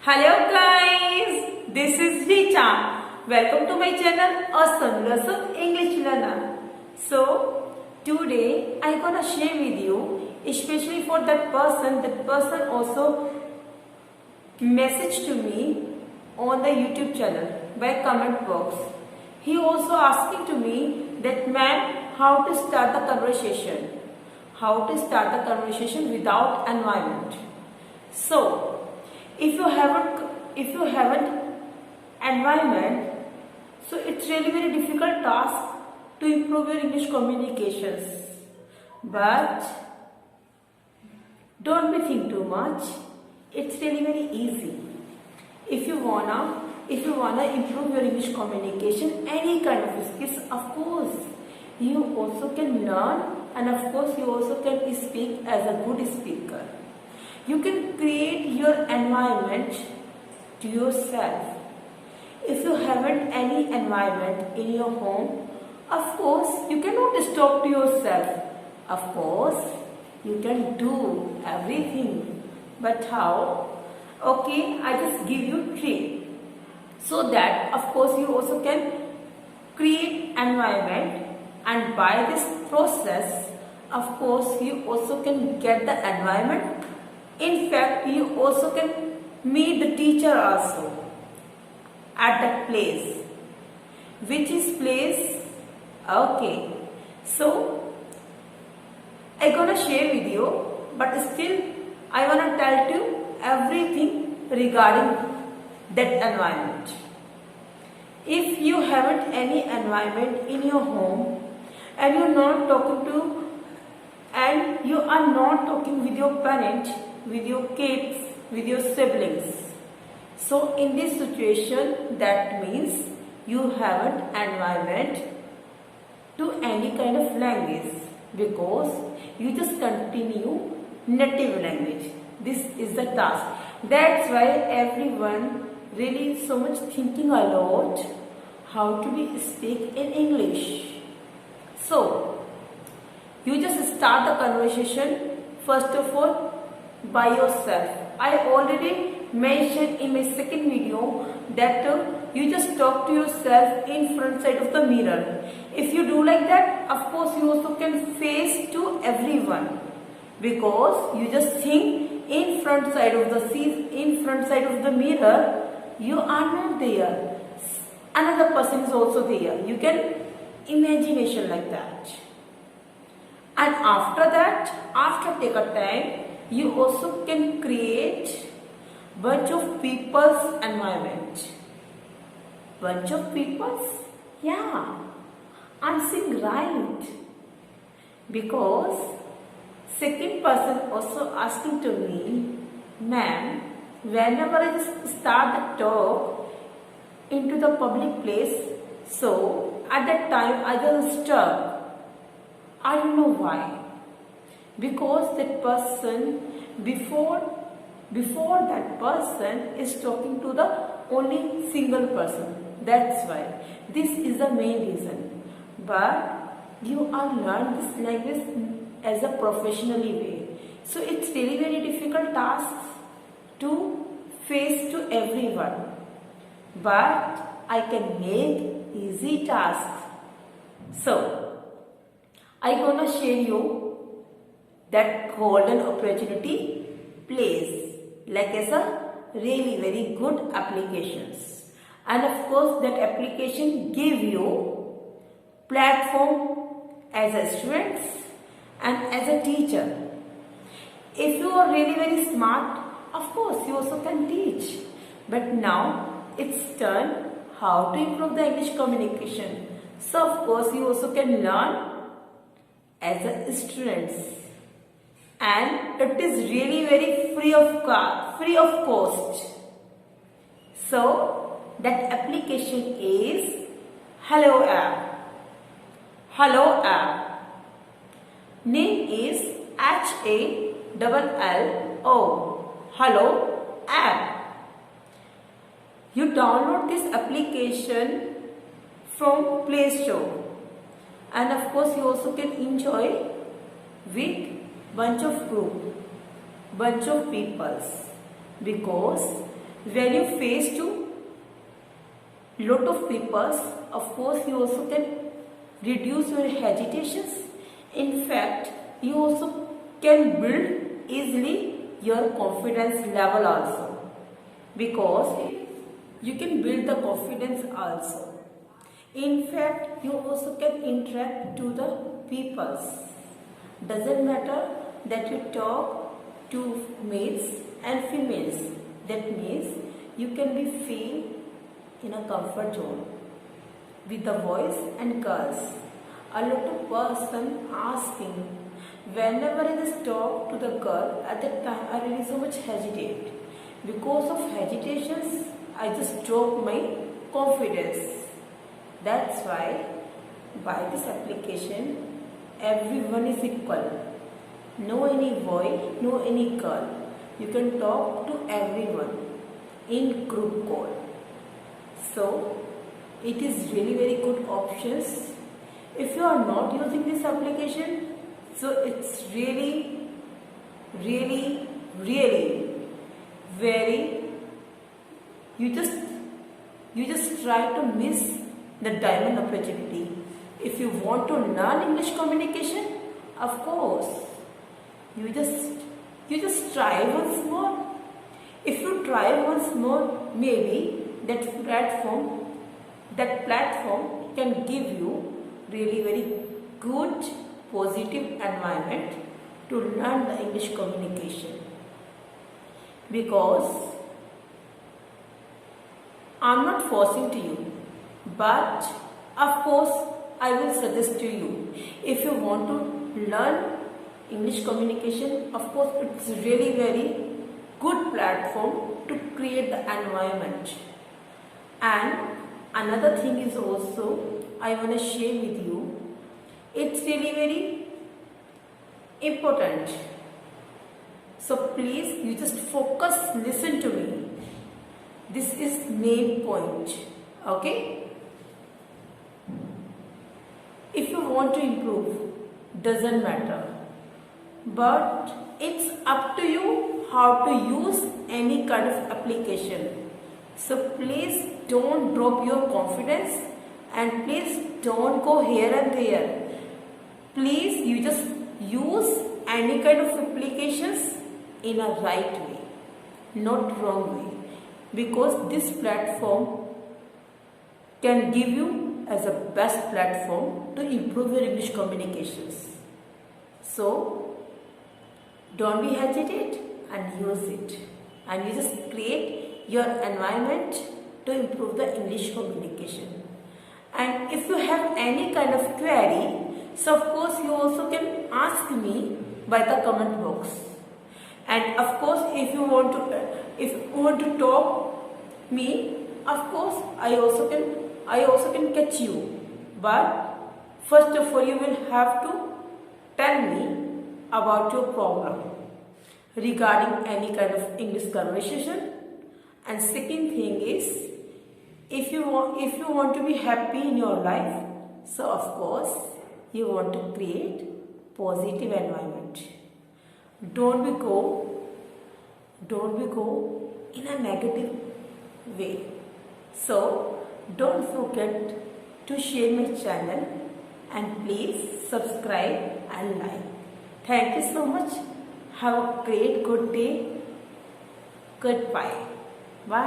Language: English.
Hello guys, this is Richa. Welcome to my channel Awesome Lesson English Learner. So today I gonna share with you, especially for that person also messaged to me on the YouTube channel by comment box. He also asking to me that ma'am, how to start the conversation? How to start the conversation without environment? So if you haven't environment, so it's really very difficult task to improve your English communications. But don't be think too much. It's really very easy. If you wanna improve your English communication, any kind of skills, of course you also can learn, and of course you also can speak as a good speaker. You can create your environment to yourself. If you haven't any environment in your home, of course you cannot talk to yourself. Of course you can do everything, but how? Okay, I just give you three, so that of course you also can create environment, and by this process of course you also can get the environment. In fact, you also can meet the teacher also at that place. Which is place? Okay. So I gonna share with you, but still I wanna tell you everything regarding that environment. If you haven't any environment in your home, and you are not talking with your parents, with your kids, with your siblings, so in this situation, that means you haven't environment to any kind of language, because you just continue native language. This is the task. That's why everyone really so much thinking a lot how to be speak in English. So you just start the conversation first of all by yourself. I already mentioned in my second video that you just talk to yourself in front side of the mirror. If you do like that, of course you also can face to everyone, because you just think in front side of the mirror, you are not there. Another person is also there. You can imagination like that. And after that, after take a time, you also can create bunch of people's environment. Bunch of people's? Yeah, I'm saying right. Because second person also asking to me, ma'am, whenever I just start the talk into the public place, so at that time I just stuck. I don't know why. Because that person, before that person is talking to the only single person. That's why. This is the main reason. But you are learn this language as a professionally way. So it's really very difficult task to face to everyone. But I can make easy tasks. So I gonna share you that golden opportunity place, like as a really very good applications, and of course that application give you platform as a student and as a teacher. If you are really very smart, of course you also can teach. But now it's turn how to improve the English communication. So of course you also can learn as a student, and it is really very free of cost. So that application is Hello App. Hello App. Name is HALLO. Hello App. You download this application from Play Store, and of course you also can enjoy with bunch of peoples, because when you face to lot of people, of course you also can reduce your hesitations. In fact, you also can build easily your confidence level also, because you can build the confidence also. In fact, you also can interact to the peoples. Doesn't matter that you talk to males and females. That means you can be feel in a comfort zone with the boys and girls. A lot of person asking, whenever I just talk to the girl, at that time I really so much hesitate. Because of hesitations, I just drop my confidence. That's why by this application, everyone is equal. No any boy, no any girl. You can talk to everyone in group call. So it is really very good options. If you are not using this application, so it's really very, you just try to miss the diamond opportunity. If you want to learn English communication, of course you just try once more. If you try once more, maybe that platform can give you really very good positive environment to learn the English communication. Because I'm not forcing to you, but of course I will suggest to you, if you want to learn English communication, of course it's really very good platform to create the environment. And another thing is also I want to share with you, it's really very important. So please, you just focus, listen to me. This is main point, okay? If you want to improve, doesn't matter, but it's up to you how to use any kind of application. So please don't drop your confidence, and please don't go here and there. Please, you just use any kind of applications in a right way, not wrong way, because this platform can give you as a best platform to improve your English communications. So don't be hesitate and use it, and you just create your environment to improve the English communication. And if you have any kind of query, so of course you also can ask me by the comment box. And of course, if you want to talk me, of course I also can catch you. But first of all, you will have to tell me about your problem regarding any kind of English conversation. And second thing is, if you want to be happy in your life, so of course you want to create positive environment. Don't be go in a negative way. So don't forget to share my channel, and please subscribe and like. Thank you so much. Have a great good day. Goodbye.